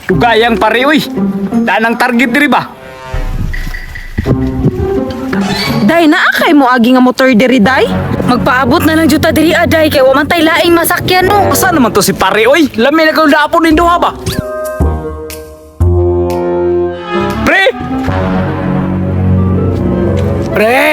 Dugayang pare, uy. Danang target diri ba? Day, naakay mo agi nga motor diri, day? Magpaabot na lang juta diri, day, kay waman tay laing masakyan mo. Asa naman to si pare, uy? Lami na kang dapon nindo ha ba? Pre! Pre!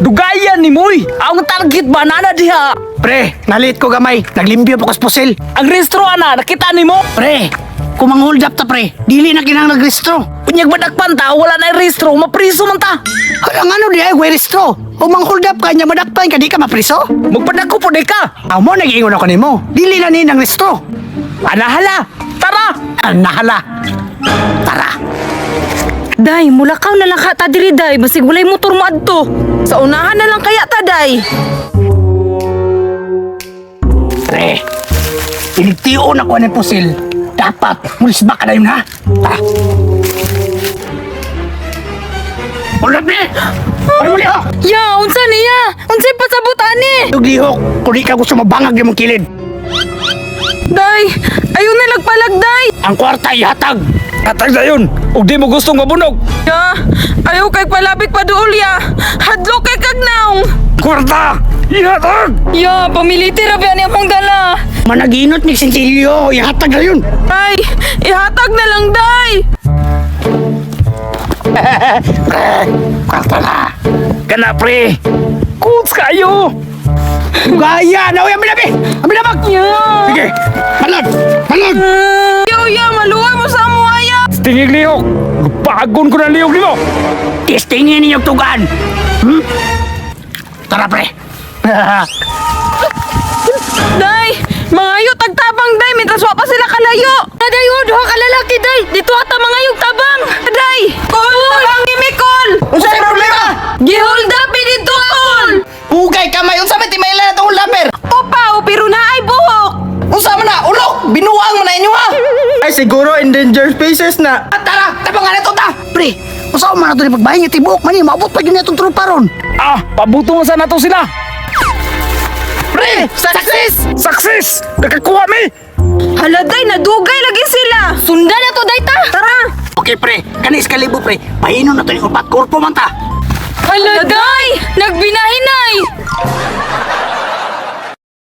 Dugayan ni Moy! Ang target ba nana diha? Pre, nalit ko gamay. Naglimpyo po kas pusil. Ang restro ana, nakita ni mo? Pre, kung mang hold up ta pre, dili na kinang nagrestro. Punyag badakpan ta, wala na restro, mapriso man ta. Ang ano di ay restro. Kung mang hold up ka niya madakpan ka di ka mapriso. Magpadako po di ka. Amo nag-ingon ako nimo. Dili na ni nang restro. Anahala, tara! Nahala. Tara. Day, mulakaw na lang ka ta diri, day. Basig walay motor mo adto. Sa unahan na lang kaya ta, day. Pre, pinigtiyon ako ng pusil. Dapat, mulis ba ka na yun ha? Tara. Hold up ni! Ano mo liho? Ya, unsa niya? Unsay pasabot ani? Tuglihok, kung di ka gusto mabangag yung mong kilid. Day, ayaw na nagpalag, day. Ang kwarta ihatag. Katag na yun, ug di mo gustong mabunog. Ya, ayaw kay palabik pa duol, ya. Hadlo kay kagnaong. Kwarta! Ihatag! Ya, pamiliti ra ba ni among dala? Managinot ni Centilio, ihatag na yun. Day, ihatag na lang, day. Pre, kwarta na. Kana pre, kuts kayo! Gaya na, uy, aminabig! Aminabag! Ya. Sige, palag! Palag! Yo, ya, maluway mo sa amo, aya. Tingig lihok, lupagon ko na lihok nimo. Testingin ninyong tugan! Tara, pre! Day, mangayo tagtabang, day. Mitras wa pa sila kalayo. Day, duha ka lalaki, day. Dito ata mangayog tabang. Day, call! Tabang ni Mikol! Unsa yung problema? Gihold up, dito, call! Hugay kamay, unsa may timayla na itong laper? Upaw, pero na ay buhok. Unsa man na, ulok! Binuang man na inyo ha! Ay siguro endangered species na. Tara, tabangan na ito ta! Pre, unsa man na ito ni pagbahin nga tibok man maabot pa yun na itong trupa ron! Ah, pabuto mo sa nato sila. Pre, success! Success! Nakakuha mi! Hala, day, nadugay lagi sila. Sundan na to, day, ta. Tara. Okay pre, kanis kalibo pre, pahinon na ito yung upat korpo man ta! Hala, day, nagbinahinay.